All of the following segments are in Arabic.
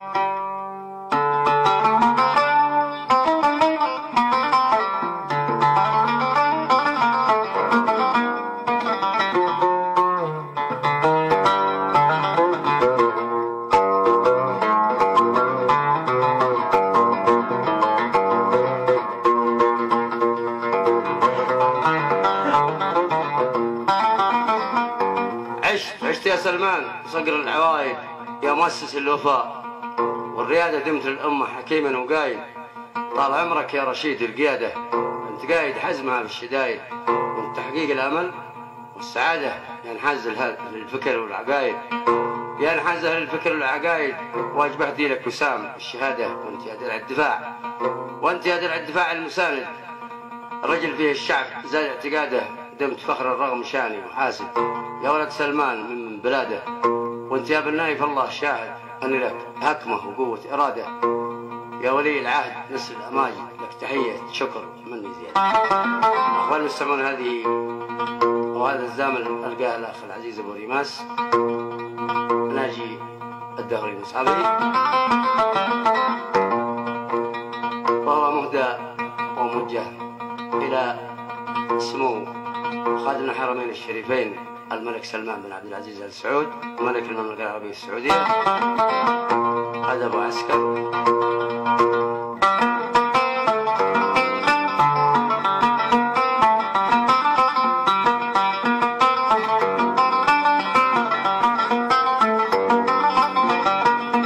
عشت يا سلمان صقر العوايد يا مؤسس الوفاء، والريادة دمت للأمة حكيما وقايد. طال عمرك يا رشيد القيادة، أنت قايد حزمها في الشدايد، وأنت تحقيق الأمل والسعادة يا نحاز للفكر والعقايد، يا نحاز للفكر والعقايد. واجبه ديلك وسام الشهادة، وأنت يا درع الدفاع، وأنت يا درع الدفاع المساند. الرجل فيه الشعب زاد اعتقاده، دمت فخر الرغم شاني وحاسد. يا ولد سلمان من بلاده، وانت يا بن نايف الله شاهد أن لك حكمة وقوة إرادة. يا ولي العهد نسل الأماجد، لك تحية شكر مني زيادة. أخوان المستمعون، هذه وهذا الزامل ألقاه الأخ العزيز أبو ريماس ناجي الدهري المصعبي، وهو مهدى وموجه إلى سمو خادم الحرمين الشريفين الملك سلمان بن عبد العزيز آل سعود ملك المملكة العربية السعودية. هذا أبو عسكر.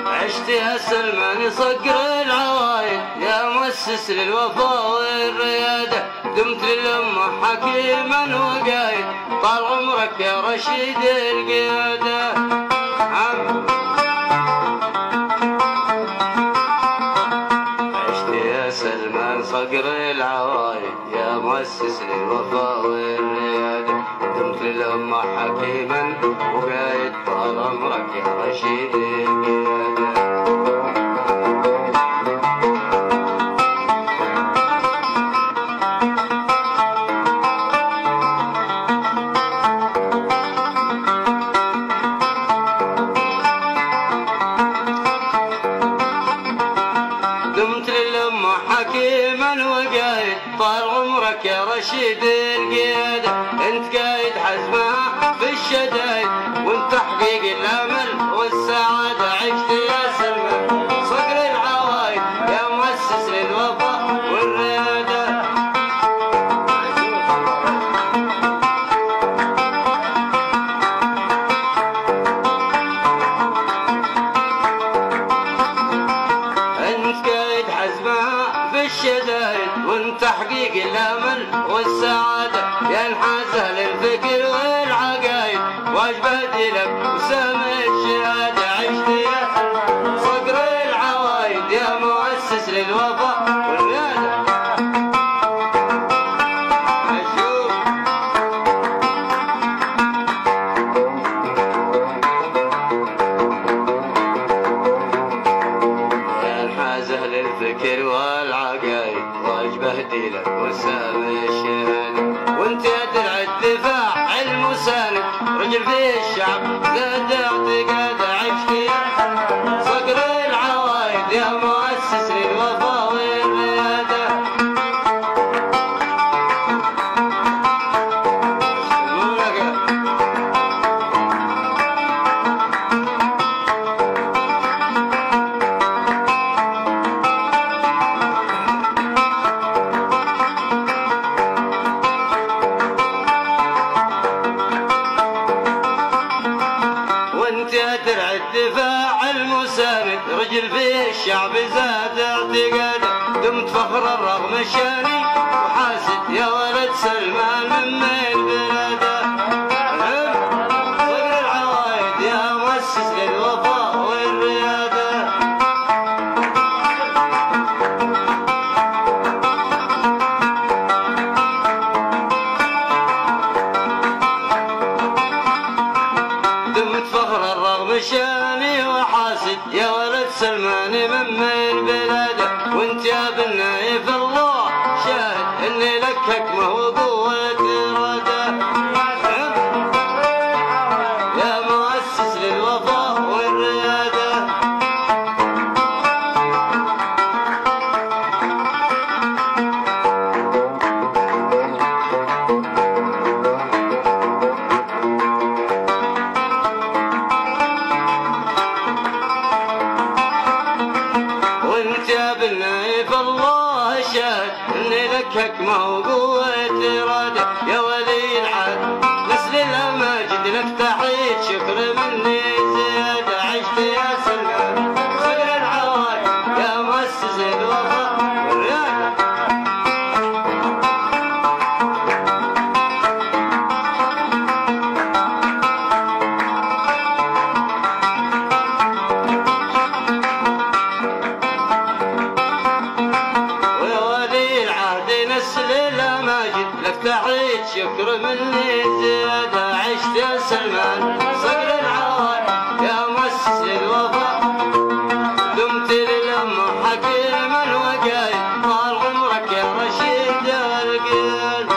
عشت يا سلمان صقر العوايد يا مؤسس للوفاء والريادة، دمت للأمة حكيما وقايد. طال عمرك يا رشيد القيادة. عشت يا سلمان صقر العوايد يا مؤسس للوفاء والريادة، دمت للأمة حكيما وقايد. طال عمرك يا رشيد القيادة. حكيما وقايد. طال عمرك يا رشيد القيادة، انت قايد حزمها في الشدايد، وانت تحقيق الامل والسعادة. عشت يا سلمان صقر العوايد يا مؤسس للوفاء والريادة. انت قايد حزمها في الشدايد، وانت تحقيق الامل والسعاده. يا نحازه للفكر والعقايد، واجبه لك وسام الشهاده. عشت يا صقر العوايد يا مؤسس للوفاء والرياده. للفكر والعقايد، واجبه ديلك وسام الشهاده. وانت يا درع الدفاع المساند، رجل في الشعب زاد اعتقاده. عشت يا صقر العوايد يا مؤسس للوفاء والرياده. درع الدفاع المساند، رجل في الشعب زاد اعتقاده. دمت فخر الرغم شاني وحاسد، يا ولد سلمان من بلاده. صقر العوايد يا مؤسس للوفاء والرياده. دمت فخر الرغم شاني وحاسد، يا ولد سلمان من بلاده. وانت يا بن نايف الله شاهد اني لك حكمه وقوه اراده. يا مؤسس للوفاء والرياده. الشاهد اني لك حكمه وقوة إرادة يا ولي العهد نسل الأماجد لك تحية شكر مني زيادة عشت يا سلمان صقر العوايد يا مؤسس الوفاء والريادة لك تحية شكر مني زيادة عشت يا سلمان صقر العوايد يا مؤسس الوفاء دمت للأمة حكيما وقايد طال عمرك يا رشيد يا القيد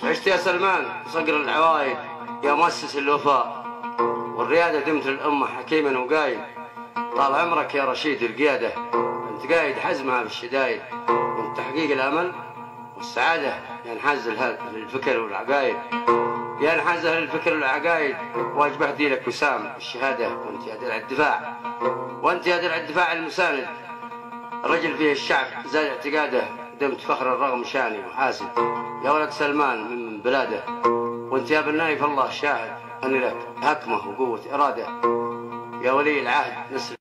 عشت يا سلمان صقر العوايد يا مؤسس الوفاء والريادة دمت للأمة حكيما وقايد طال عمرك يا رشيد القيادة انت قايد حزمها بالشدايد وانت تحقيق الأمل والسعادة يا انحاز للفكر والعقايد يا انحاز للفكر والعقايد واجبه دينك وسام الشهادة وانت يا درع الدفاع وانت يا درع الدفاع المساند الرجل فيه الشعب زاد اعتقاده دمت فخر الرغم شاني وحاسد يا ولد سلمان من بلاده وانت يا بالنايف الله شاهد اني لك حكمه وقوة إرادة يا ولي العهد نسل